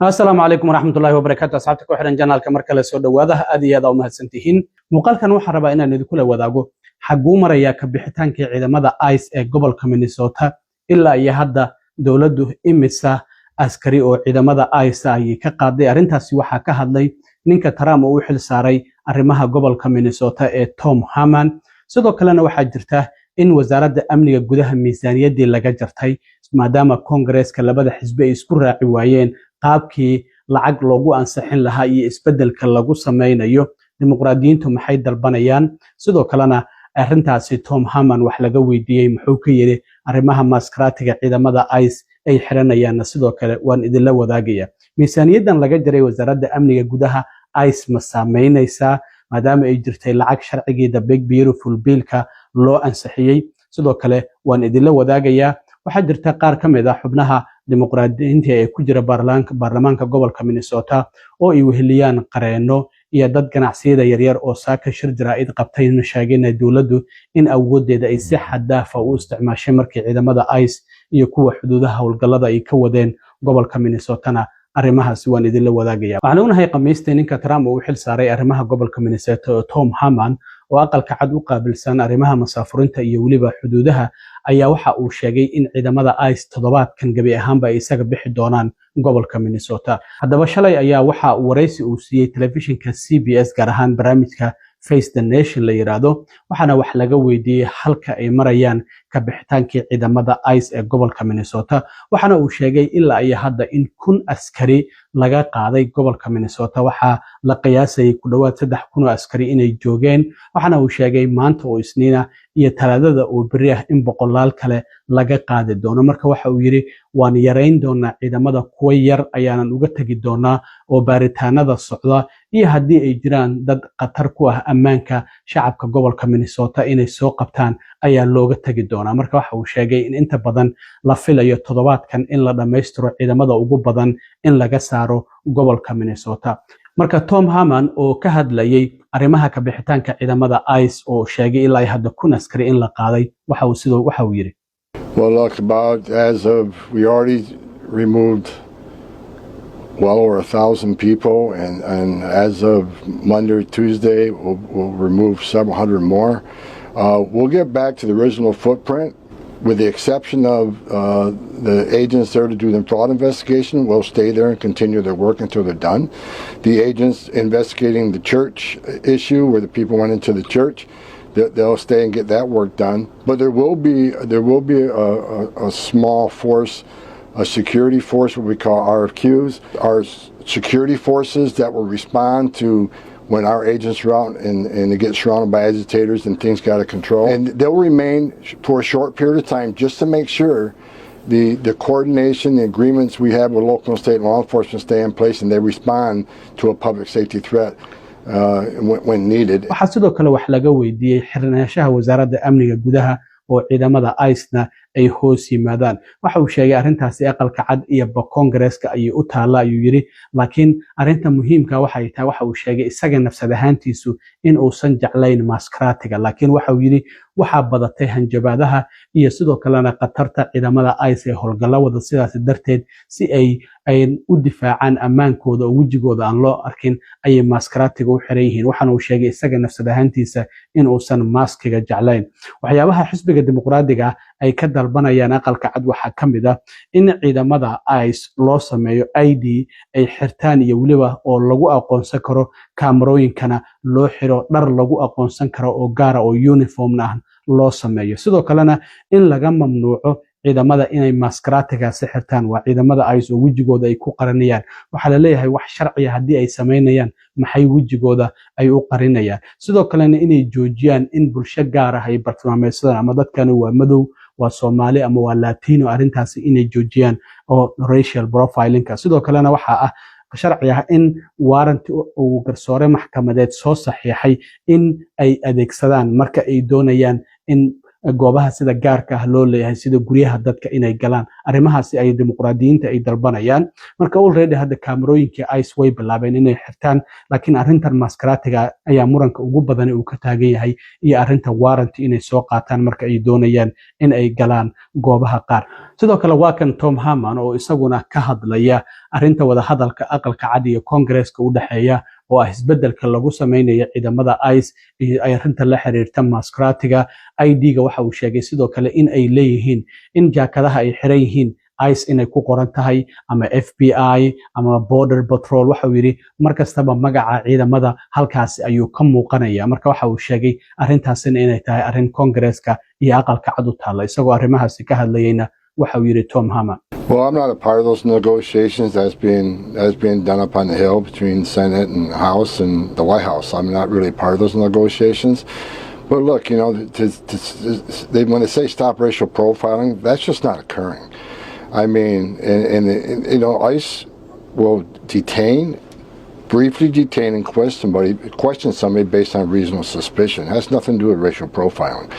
السلام عليكم ورحمة الله وبركاته. أصحابتك وحرن جنالك مركز سود وهذا أدي هذا وما هالسنتين مقال كانوا حربا إن ندخل وذاقو حجو مريا كبحتان كعيدا ماذا آيس قبل كمينيسوتا إلا يهدا دولده إمسا أسكري أو عيدا ماذا آيس أي كقاضي أرنتها سواها كهذلي نينك ترام وحل ساري أرمها قبل كمينيسوتا توم هامان sidoo kalena waxaa jirta in wasaaradda amniga gudaha miisaaniyadii laga jartay maadaama Congress-ka labada xisbi ay isku raaci waayeen qaabkii lacag loogu ansixin lahaa iyo isbedelka lagu sameynayo dimuqraadiyiintu maxay dalbanayaan sidoo kalena arrintaasi Tom Haman wax laga weydiiyay muxuu ka yiri arrimaha maskaratiga ciidamada ICE ay xiranayaan sidoo kale waan idin la wadaagaya miisaaniyadan laga jaray wasaaradda amniga gudaha ICE ma saameynaysaa maadaama ay jirtay lacag sharcigeeda big beautiful bill-ka loo ansixiyay sidoo kale waan idin la wadaagayaa waxaa jirta qaar ka mid ah xubnaha dimuqraadiyiinta ee ku jira baarlamaanka gobolka Minnesota oo ay weheliyaan qareeno iyo dad ganacsiyada yaryar oo saaka shir jaraa'id qabtayna sheegeen dawladdu in awoodeeda ay si xad dhaaf ah u isticmaashay markii ciidamada ICE iyo kuwa xuduudaha howlgallada ay ka wadeen gobolka Minnesota arrimahaasi waan idin la wadaagaya waxaan ognahay Khamiistii ninka Trump uu xil saaray arrimaha gobolka Minnesota Tom Haman oo aqalka cad u qaabilsan arrimaha masaafurinta iyo waliba xuduudaha ayaa waxa uu sheegay in ciidamada ICE toddobaadkan gabi ahaanba ay isaga bixi doonaan gobolka Minnesota haddaba shalay ayaa waxa uu wareysi uu siiyay telefishinka CBS gaar ahaan barnaamijka Face the Nation la yiraahdo waxaana wax laga weydiiyay halka ay marayaan ka bixitaankii ciidamada ICE ee gobolka Minnesota waxaana uu sheegay ilaa ay hadda in 1,000 askari laga qaaday gobolka Minnesota waxa la qiyaasay ku dhawaad 3,000 askari inay joogeen waxaana uu sheegay maanta oo Isniina iyo Talaadada oo bari ah in boqolaal kale laga qaadi doono marka waxa uu yiri waan yareyn doonaa ciidamada kuwa yar ayaanan uga tagi doonaa oo baaritaanada socda iyo haddii ay jiraan dad khatar ku ah ammaanka shacabka gobolka Minnesota inay soo qabtaan ayaa looga tagi doonaa marka waxa uu sheegay in inta badan la filayo toddobaadkan in la dhameystiro ciidamada ugu badan in laga saaro gobolka Minnesota marka Tom Haman oo ka hadlayay arrimaha ka bixitaanka ciidamada ICE oo sheegay ilaa hadda 1,000 askari in la qaaday waxa uu yiri Well, look, we already removed well over 1,000 people, and as of Monday or Tuesday, we'll remove several hundred more. We'll get back to the original footprint, with the exception of the agents there to do the fraud investigation. Will stay there and continue their work until they're done. The agents investigating the church issue, where the people went into the church, they'll stay and get that work done. But there will be a small force, a security force, what we call RFQs, our security forces that will respond to when our agents are out and they get surrounded by agitators and things got out of control. And they'll remain for a short period of time just to make sure the coordination, the agreements we have with local and state law enforcement stay in place and they respond to a public safety threat when needed. waxaa sidoo kale wax laga weydiiyay xirnaanshaha wasaaradda amniga gudaha oo ciidamada ICE-na ay hoos yimaadaan waxa uu sheegay arrintaasi aqalka cad iyo Congress-ka ay u taala ayuu yiri laakiin arrinta muhiimka waxay tahay waxa uu sheegay isaga nafsad ahaantiisu in uusan jeclayn maskaratiga laakiin waxa uu yiri waxa badatay hanjabaadaha iyo sidoo kalena qatarta ciidamada ICE ee howlgallada sidaas darteed si ay u difaacaan ammaankooda oo wajigooda aan loo arkin ay maskaratiga u xiran yihiin waxaana uu sheegay isaga nafsad ahaantiisa in uusan maskiga jeclayn waxyaabaha xisbiga dimuqraadiga ay ka dalbanayaan aqalka cad waxa kamid ah in ciidamada ICE loo sameeyo ID ay xirtaan iyo waliba oo lagu aqoonsan karo kaamarooyinkana loo xiro dhar lagu aqoonsan karo oo gaar ah oo uniform ah loo sameeyo sidoo kalena in laga mamnuuco ciidamada inay maskaratiga xirtaan waa ciidamada ICE oo wajigooda ay ku qaranayaan waxa la leeyahay wax sharci ah hadii ay sameynayaan maxay wajigooda ay u qarinayaan sidoo kalena inay joojiyaan in bulsho gaar ah ay bartilmaameedsadaan ama dadkan waa madow waa Soomaali ama waa Latino arrintaasi inay joojiyaan oo racial profiling-ka sidoo kalena waxa ah sharci ah in warrant uu garsoore maxkamadeed soo saxiixay in ay adeegsadaan marka ay doonayaan in goobaha sida gaarka ah loo leeyahay sida guryaha dadka inay galaan arrimahaasi ay dimuqraadiyiinta ay dalbanayaan marka already hadda kaamarooyinkii ICE way bilaabeen inay xirtaan laakiin arrintan maskaraatiga ayaa muranka ugu badan uu ka taagan yahay iyo arrinta warranty inay soo qaataan marka ay doonayaan in ay galaan goobaha qaar sidoo kale waa kan Tom Harman oo isaguna ka hadlaya arrinta wada hadalka aqalka cad iyo Congress-ka u dhaxeeya oo ah isbedelka lagu sameeyo ciidamada ICE iyo arrinta la xiriirta maskaraatiga ID-ga waxa uu sheegay sidoo kale in ay leeyihiin in jaakadaha ay xiran yihiin ICE inay ku qoran tahay ama FBI ama Border Patrol waxa uu yiri markastaba magaca ciidamada halkaas ayuu ka muuqanaya marka waxa uu sheegay arrintaasina inay tahay arrin Congress-ka iyo aqalka cad u taala isagoo arrimahaasi ka hadlayayna waxa uu yiri Tom Harman. Well, I'm not a part of those negotiations that's being done up on the Hill between Senate and House and the White House. I'm not really part of those negotiations. But look, you know, when they say stop racial profiling, that's just not occurring. I mean, and you know, ICE will briefly detain and question somebody based on reasonable suspicion. It has nothing to do with racial profiling.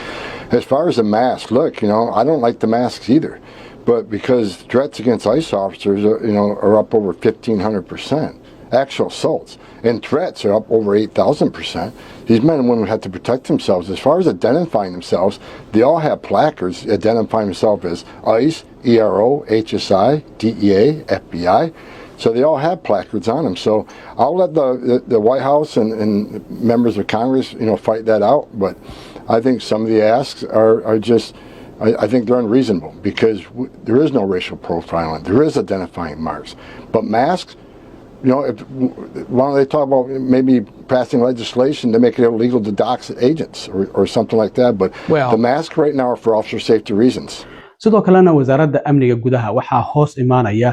As far as the mask, look, you know, I don't like the masks either. But because threats against ICE officers are up over 1,500%, actual assaults, and threats are up over 8,000%. These men and women have to protect themselves. As far as identifying themselves, they all have placards identifying themselves as ICE, ERO, HSI, DEA, FBI. So they all have placards on them. So I'll let the White House and members of Congress, you know, fight that out. But I think some of the asks are just. I think they're unreasonable because there is no racial profiling. There is identifying marks. But masks, you know, why don't they talk about maybe passing legislation to make it illegal to dox agents or something like that? But the masks right now are for officer safety reasons. sidoo kalena wasaaradda amniga gudaha waxaa hoos imaanaya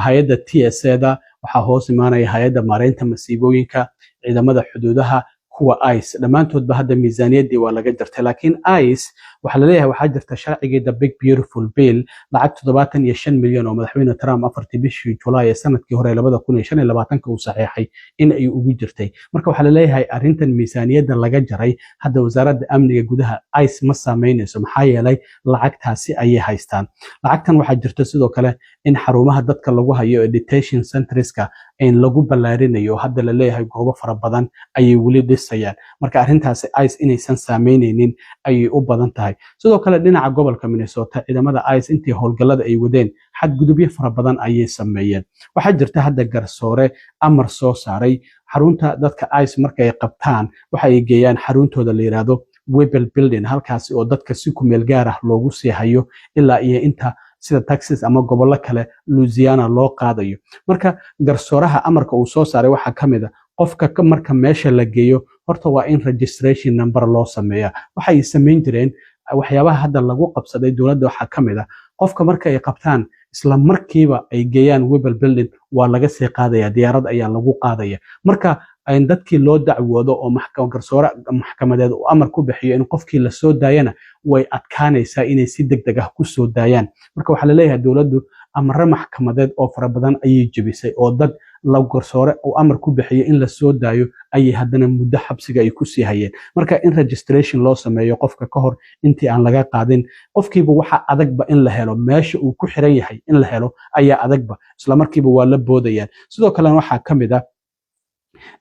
hay'adda TSA-da waxaa hoos imaanaya hay'adda maareynta masiibooyinka ciidamada xuduudaha kuwa ICE dhamaantoodba hadda miisaaniyaddii waa laga jartay laakiin ICE waxa la leeyahay waxaa jirta sharcigii the big beautiful bill lacag 75 milyan oo madaxweyne Trump 4 bishii July ee sanadkii hore 2025 uu saxeexay in ay ugu jirtay marka waxa la leeyahay arrintan miisaaniyadda laga jaray hadda wasaaradda amniga gudaha ICE ma saameynayso maxaa yeelay lacagtaasi ayay haystaan lacagtan waxaa jirta sidoo kale in xarumaha dadka lagu hayo detention centerska in lagu ballaarinayo hadda la leeyahay goobo fara badan ayay wali dhisayaan marka arrintaasi ICE inaysan saameynaynin ayay u badan tahay sidoo kale dhinaca gobolka Minnesota ciidamada ICE intii howlgallada ay wadeen xadgudubyo fara badan ayay sameeyeen waxaa jirta hadda garsoore amar soo saaray xarunta dadka ICE marka ay qabtaan waxa ay geeyaan xaruntooda la yiraahdo Webel Building halkaas oo dadka si ku meel gaar ah loogu sii hayo ilaa iyo inta sida Texas ama gobollo kale Louisiana loo qaadayo marka garsooraha amarka uu soo saaray waxa kamid ah qofka marka meesha la geeyo horta waa in registration number loo sameeyaa waxa ay sameyn jireen waxyaabaha hadda lagu qabsaday dawladda waxa kamid ah qofka marka ay qabtaan isla markiiba ay geeyaan Webel Building waa laga sii qaadaya diyaarad ayaa lagu qaadaya marka ay dadkii loo dacwoodo oo garsoore maxkamadeed uu amar ku bixiyo in qofkii la soo daayana way adkaanaysaa inay si degdeg ah ku soo daayaan marka waxa la leeyahay dawladdu amar maxkamadeed oo fara badan ayay jabisay oo dad la garsoore uu amar ku bixiyo in la soo daayo ayay haddana muddo xabsiga ay ku sii hayeen marka in registration loo sameeyo qofka ka hor intii aan laga qaadin qofkiiba waxa adagba in la helo meesha uu ku xiran yahay in la helo ayaa adagba isla markiiba waa la boodayaan sidoo kale waxa kamid ah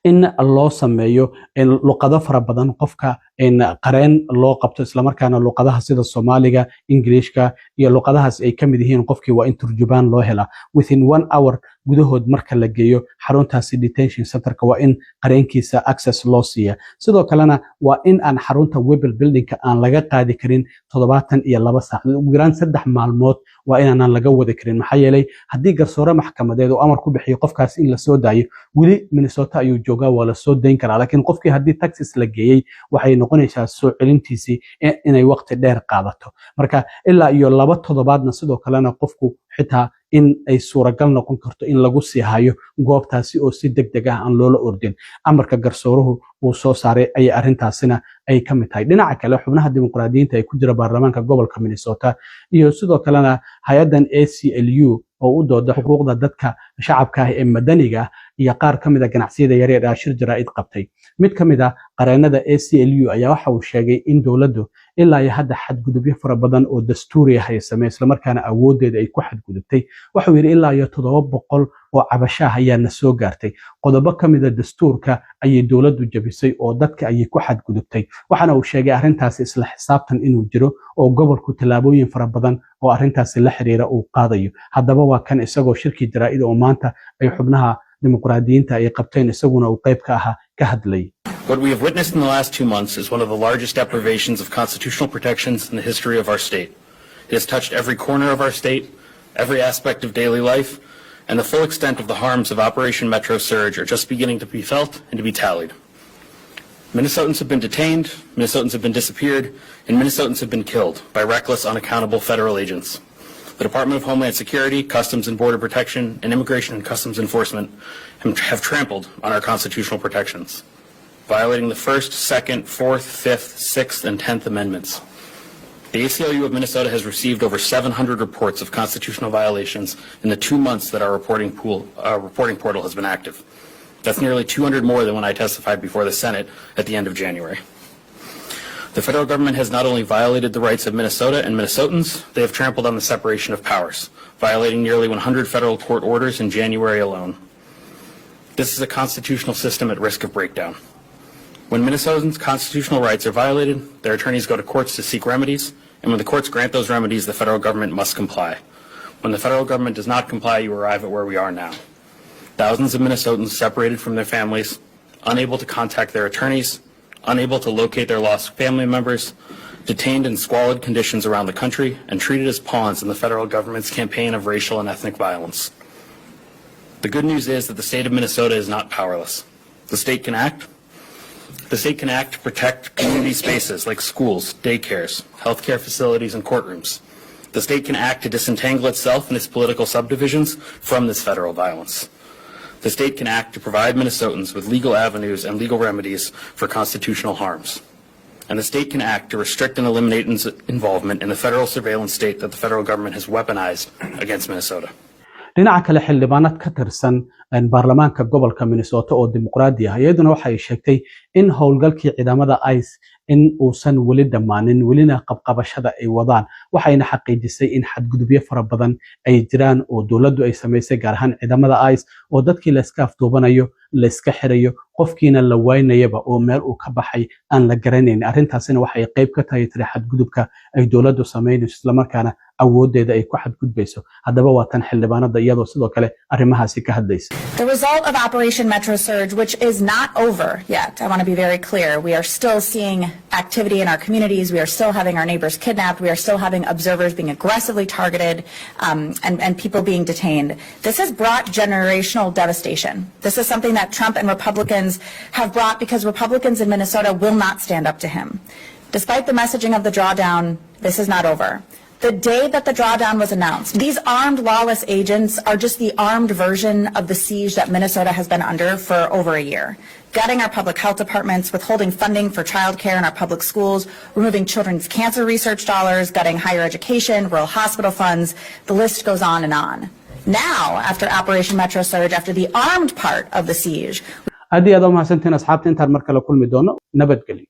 in loo sameeyo in luqado fara badan qofka in qareen loo qabto isla markaana luqadaha sida Soomaaliga Ingiriiska iyo luqadahaas ay kamid yihiin qofkii waa in turjubaan loo hela within 1 hour gudahood marka la geeyo xaruntaasi detention centerka waa in qareenkiisa access loo siiya sidoo kalena waa in aan xarunta Webel Buildingka aan laga qaadi karin 72 saacadood ugu yaraan 3 maalmood waa inaan laga wada karin maxaa yeelay haddii garsoore maxkamadeed uu amar ku bixiyo qofkaas in la soo daayo wali Minnesota ayuu joogaa waa la soo dayn karaa laakiin qofkii haddii Texas la geeyay waxay noqonaysaa soo celintiisii inay waqti dheer qaadato marka ilaa iyo 2 toddobaadna sidoo kalena qofku xitaa in ay suuragal noqon karto in lagu sii hayo goobtaasi oo si degdeg ah aan loola ordin amarka garsooruhu uu soo saaray ay arrintaasina ay ka mid tahay dhinaca kale xubnaha dimuqraadiyiinta ay ku jira baarlamaanka gobolka Minnesota iyo sidoo kalena hay'adan ACLU oo u dooda xuquuqda dadka shacabka ah ee madaniga iyo qaar kamid ah ganacsiyada yaryar ee shir jaraa'id qabtay mid kamid ah qareenada ACLU ayaa waxa uu sheegay in dawladdu ilaa iyo hadda xadgudubyo fara badan oo dastuuri ah ay sameeyeen isla markaana awoodeeda ay ku xadgudubtay. Wuxuu yiri ilaa iyo 700 oo cabasho ah ayaa na soo gaartay. qodobo ka mid ah dastuurka ayay dawladdu jabisay oo dadka ayay ku xadgudubtay. waxaana uu sheegay arrintaasi isla xisaabtan inuu jiro oo gobolku tallaabooyin fara badan oo arrintaasi la xiriira uu qaadayo. haddaba waa kan isagoo shirkii jaraa'id oo maanta ay xubnaha dimuqraadiyiinta ay qabteen isaguna uu qayb ka ahaa ka hadlay. What we have witnessed in the last 2 months is one of the largest deprivations of constitutional protections in the history of our state. It has touched every corner of our state, every aspect of daily life, and the full extent of the harms of Operation Metro Surge are just beginning to be felt and to be tallied. Minnesotans have been detained, Minnesotans have been disappeared, and Minnesotans have been killed by reckless, unaccountable federal agents. The Department of Homeland Security, Customs and Border Protection, and Immigration and Customs Enforcement have trampled on our constitutional protections, violating the 1st, 2nd, 4th, 5th, 6th, and 10th Amendments. The ACLU of Minnesota has received over 700 reports of constitutional violations in the 2 months that our reporting portal has been active. That's nearly 200 more than when I testified before the Senate at the end of January. The federal government has not only violated the rights of Minnesota and Minnesotans, they have trampled on the separation of powers, violating nearly 100 federal court orders in January alone. This is a constitutional system at risk of breakdown. When Minnesotans' constitutional rights are violated, their attorneys go to courts to seek remedies, and when the courts grant those remedies, the federal government must comply. When the federal government does not comply, you arrive at where we are now. Thousands of Minnesotans separated from their families, unable to contact their attorneys, unable to locate their lost family members, detained in squalid conditions around the country, and treated as pawns in the federal government's campaign of racial and ethnic violence. The good news is that the state of Minnesota is not powerless. The state can act. The state can act to protect community spaces like schools, daycares, healthcare facilities, and courtrooms. The state can act to disentangle itself and its political subdivisions from this federal violence. The state can act to provide Minnesotans with legal avenues and legal remedies for constitutional harms. And the state can act to restrict and eliminate involvement in the federal surveillance state that the federal government has weaponized against Minnesota. dhinaca kale xildhibaanad ka tirsan baarlamaanka gobolka Minnesota oo dimuqraadi ah iyaduna waxay sheegtay in howlgalkii ciidamada ICE in uusan weli dhammaanin welina qabqabashada ay wadaan waxayna xaqiijisay in xadgudubyo fara badan ay jiraan oo dawladdu ay sameysay gaar ahaan ciidamada ICE oo dadkii la iska afduubanayo la iska xirayo qofkiina la waynayaba oo meel uu ka baxay aan la garanayn arrintaasina waxay qayb ka tahay xadgudubka ay dawladdu sameynayso isla markaana awoodeeda ay ku xadgudbayso haddaba waa tan xildhibaanada iyadoo sidoo kale arrimahaasi ka hadlaysa. The result of Operation Metro Surge, which is not over yet, I want to be very clear, we are still seeing activity in our communities, we are still having our neighbors kidnapped, we are still having observers being aggressively targeted and people being detained. This has brought generational devastation. This is something that Trump and Republicans have brought because Republicans in Minnesota will not stand up to him. Despite the messaging of the drawdown, this is not over. The day that the drawdown was announced, these armed lawless agents are just the armed version of the siege that Minnesota has been under for over a year. Gutting our public health departments, withholding funding for childcare in our public schools, removing children's cancer research dollars, gutting higher education, rural hospital funds, the list goes on and on. Now, after Operation Metro Surge, after the armed part of the siege, aad iyo aad u mahadsantiin asxaabta intaan mar kale kulmi doono nabadgelyo.